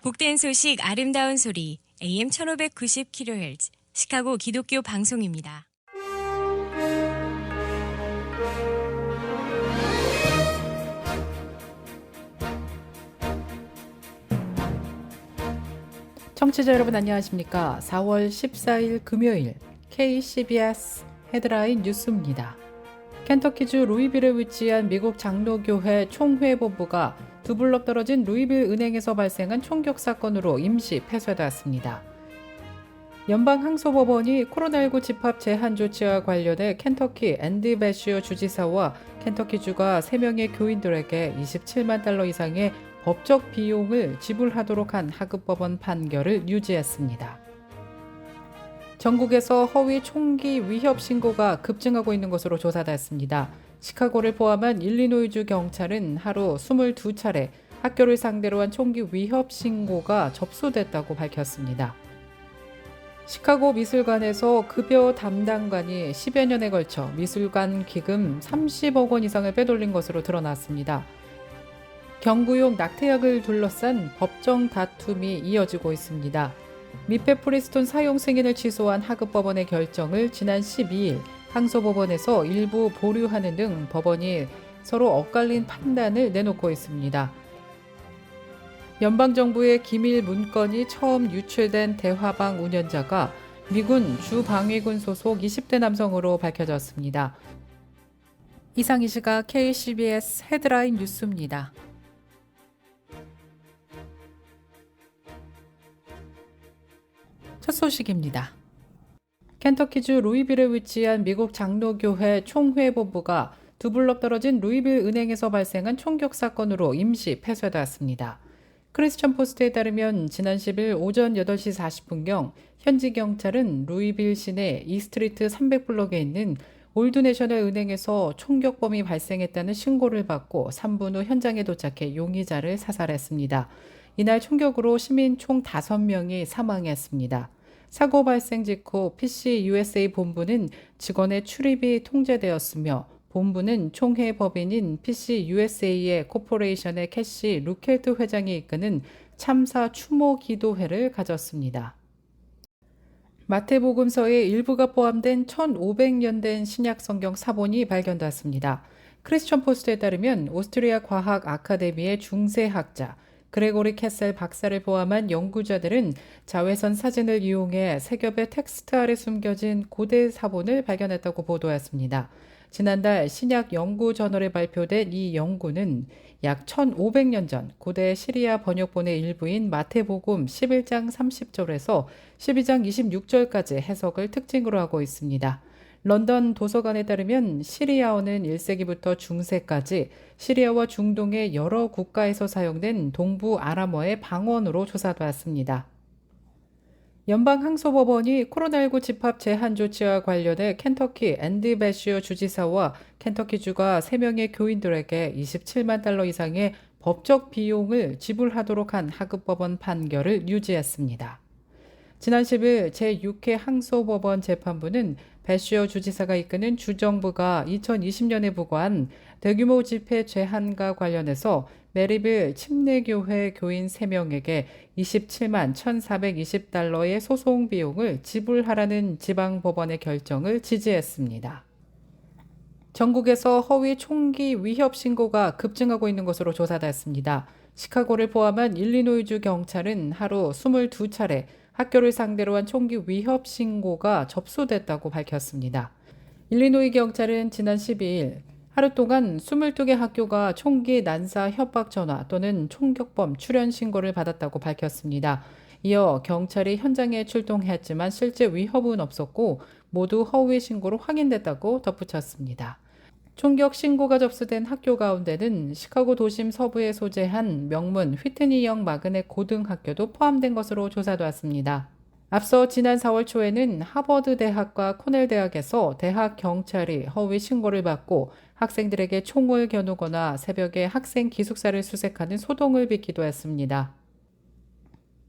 복된 소식 아름다운 소리 AM 1590kHz 시카고 기독교 방송입니다. 청취자 여러분 안녕하십니까? 4월 14일 금요일 KCBS 헤드라인 뉴스입니다. 켄터키주 루이빌에 위치한 미국 장로교회 총회본부가 두 블록 떨어진 루이빌 은행에서 발생한 총격 사건으로 임시 폐쇄되었습니다. 연방항소법원이 코로나19 집합 제한 조치와 관련해 켄터키 앤디 배시어 주지사와 켄터키주가 3명의 교인들에게 $27만 이상의 법적 비용을 지불하도록 한 하급법원 판결을 유지했습니다. 전국에서 허위 총기 위협 신고가 급증하고 있는 것으로 조사됐습니다. 시카고를 포함한 일리노이주 경찰은 하루 22차례 학교를 상대로 한 총기 위협 신고가 접수됐다고 밝혔습니다. 시카고 미술관에서 급여 담당관이 10여 년에 걸쳐 미술관 기금 30억 원 이상을 빼돌린 것으로 드러났습니다. 경구용 낙태약을 둘러싼 법정 다툼이 이어지고 있습니다. 미페프리스톤 사용 승인을 취소한 하급법원의 결정을 지난 12일 항소법원에서 일부 보류하는 등 법원이 서로 엇갈린 판단을 내놓고 있습니다. 연방정부의 기밀 문건이 처음 유출된 대화방 운영자가 미군 주방위군 소속 20대 남성으로 밝혀졌습니다. 이상 이 시각 KCBS 헤드라인 뉴스입니다. 첫 소식입니다. 켄터키주 루이빌에 위치한 미국 장로교회 총회본부가 두 블록 떨어진 루이빌 은행에서 발생한 총격 사건으로 임시 폐쇄되었습니다. 크리스천 포스트에 따르면 지난 10일 오전 8시 40분경 현지 경찰은 루이빌 시내 이스트리트 300블록에 있는 올드내셔널 은행에서 총격범이 발생했다는 신고를 받고 3분 후 현장에 도착해 용의자를 사살했습니다. 이날 총격으로 시민 총 5명이 사망했습니다. 사고 발생 직후 PC USA 본부는 직원의 출입이 통제되었으며 본부는 총회 법인인 PC USA의 코퍼레이션의 캐시 루켈트 회장이 이끄는 참사 추모 기도회를 가졌습니다. 마태복음서의 일부가 포함된 1500년 된 신약 성경 사본이 발견됐습니다. 크리스천 포스트에 따르면 오스트리아 과학 아카데미의 중세학자 그레고리 캐셀 박사를 포함한 연구자들은 자외선 사진을 이용해 세 겹의 텍스트 아래 숨겨진 고대 사본을 발견했다고 보도했습니다. 지난달 신약 연구 저널에 발표된 이 연구는 약 1500년 전 고대 시리아 번역본의 일부인 마태복음 11장 30절에서 12장 26절까지 해석을 특징으로 하고 있습니다. 런던 도서관에 따르면 시리아어는 1세기부터 중세까지 시리아와 중동의 여러 국가에서 사용된 동부 아람어의 방언으로 조사되었습니다. 연방항소법원이 코로나19 집합 제한 조치와 관련해 켄터키 앤디 배시어 주지사와 켄터키주가 3명의 교인들에게 $27만 이상의 법적 비용을 지불하도록 한 하급법원 판결을 유지했습니다. 지난 10일 제6회 항소법원 재판부는 배시어 주지사가 이끄는 주정부가 2020년에 부과한 대규모 집회 제한과 관련해서 메리빌 침례교회 교인 3명에게 $27만 $1,420의 소송 비용을 지불하라는 지방법원의 결정을 지지했습니다. 전국에서 허위 총기 위협 신고가 급증하고 있는 것으로 조사됐습니다. 시카고를 포함한 일리노이주 경찰은 하루 22차례 학교를 상대로 한 총기 위협 신고가 접수됐다고 밝혔습니다. 일리노이 경찰은 지난 12일 하루 동안 22개 학교가 총기 난사 협박 전화 또는 총격범 출현 신고를 받았다고 밝혔습니다. 이어 경찰이 현장에 출동했지만 실제 위협은 없었고 모두 허위 신고로 확인됐다고 덧붙였습니다. 총격 신고가 접수된 학교 가운데는 시카고 도심 서부에 소재한 명문 휘트니영 마그넷 고등학교도 포함된 것으로 조사되었습니다. 앞서 지난 4월 초에는 하버드 대학과 코넬 대학에서 대학 경찰이 허위 신고를 받고 학생들에게 총을 겨누거나 새벽에 학생 기숙사를 수색하는 소동을 빚기도 했습니다.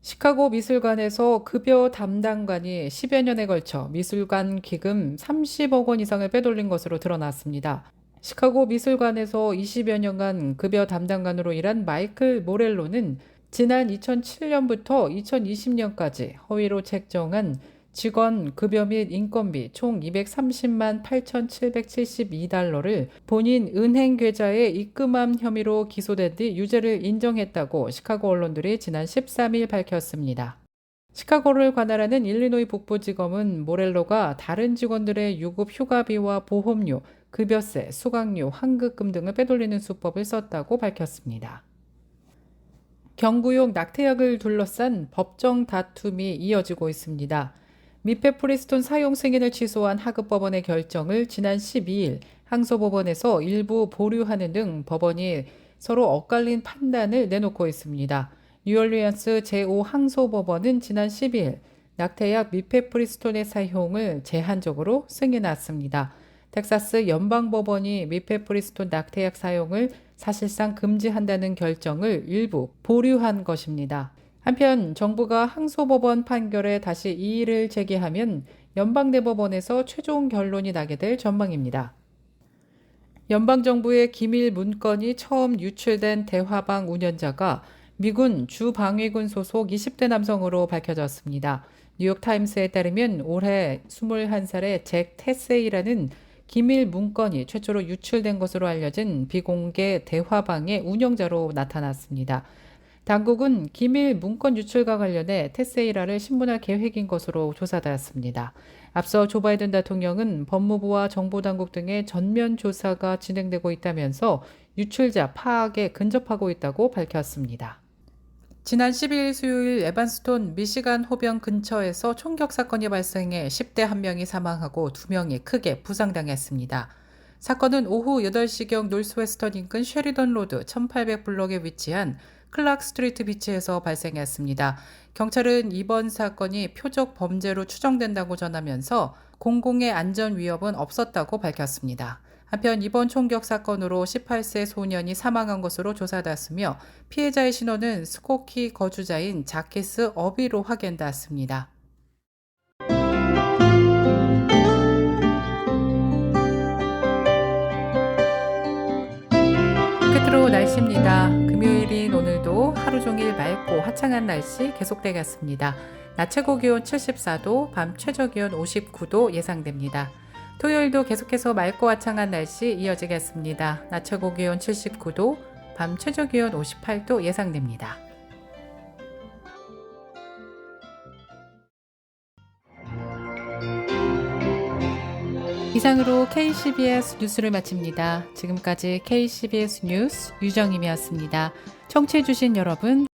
시카고 미술관에서 급여 담당관이 10여 년에 걸쳐 미술관 기금 30억 원 이상을 빼돌린 것으로 드러났습니다. 시카고 미술관에서 20여 년간 급여 담당관으로 일한 마이클 모렐로는 지난 2007년부터 2020년까지 허위로 책정한 직원 급여 및 인건비 총 230만 8,772달러를 본인 은행 계좌에 입금한 혐의로 기소된 뒤 유죄를 인정했다고 시카고 언론들이 지난 13일 밝혔습니다. 시카고를 관할하는 일리노이 북부지검은 모렐로가 다른 직원들의 유급 휴가비와 보험료, 급여세, 수강료, 환급금 등을 빼돌리는 수법을 썼다고 밝혔습니다. 경구용 낙태약을 둘러싼 법정 다툼이 이어지고 있습니다. 미페프리스톤 사용 승인을 취소한 하급법원의 결정을 지난 12일 항소법원에서 일부 보류하는 등 법원이 서로 엇갈린 판단을 내놓고 있습니다. 뉴올리언스 제5항소법원은 지난 12일 낙태약 미페프리스톤의 사용을 제한적으로 승인했습니다. 텍사스 연방법원이 미페프리스톤 낙태약 사용을 사실상 금지한다는 결정을 일부 보류한 것입니다. 한편 정부가 항소법원 판결에 다시 이의를 제기하면 연방대법원에서 최종 결론이 나게 될 전망입니다. 연방정부의 기밀 문건이 처음 유출된 대화방 운영자가 미군 주방위군 소속 20대 남성으로 밝혀졌습니다. 뉴욕타임스에 따르면 올해 21살의 잭 테세이라는 기밀 문건이 최초로 유출된 것으로 알려진 비공개 대화방의 운영자로 나타났습니다. 당국은 기밀 문건 유출과 관련해 테세이라를 신문할 계획인 것으로 조사되었습니다. 앞서 조 바이든 대통령은 법무부와 정보당국 등의 전면 조사가 진행되고 있다면서 유출자 파악에 근접하고 있다고 밝혔습니다. 지난 12일 수요일 에반스톤 미시간 호변 근처에서 총격 사건이 발생해 10대 1명이 사망하고 2명이 크게 부상당했습니다. 사건은 오후 8시경 노스웨스턴 인근 쉐리던 로드 1800블록에 위치한 클락 스트리트 비치에서 발생했습니다. 경찰은 이번 사건이 표적 범죄로 추정된다고 전하면서 공공의 안전 위협은 없었다고 밝혔습니다. 한편 이번 총격 사건으로 18세 소년이 사망한 것으로 조사됐으며 피해자의 신원은 스코키 거주자인 자키스 어비로 확인됐습니다. 끝으로 날씨입니다. 금요일인 오늘도 하루 종일 맑고 화창한 날씨 계속되겠습니다. 낮 최고 기온 74도, 밤 최저 기온 59도 예상됩니다. 토요일도 계속해서 맑고 화창한 날씨 이어지겠습니다. 낮 최고 기온 79도, 밤 최저 기온 58도 예상됩니다. 이상으로 KCBS 뉴스를 마칩니다. 지금까지 KCBS 뉴스 유정임이었습니다. 청취해주신 여러분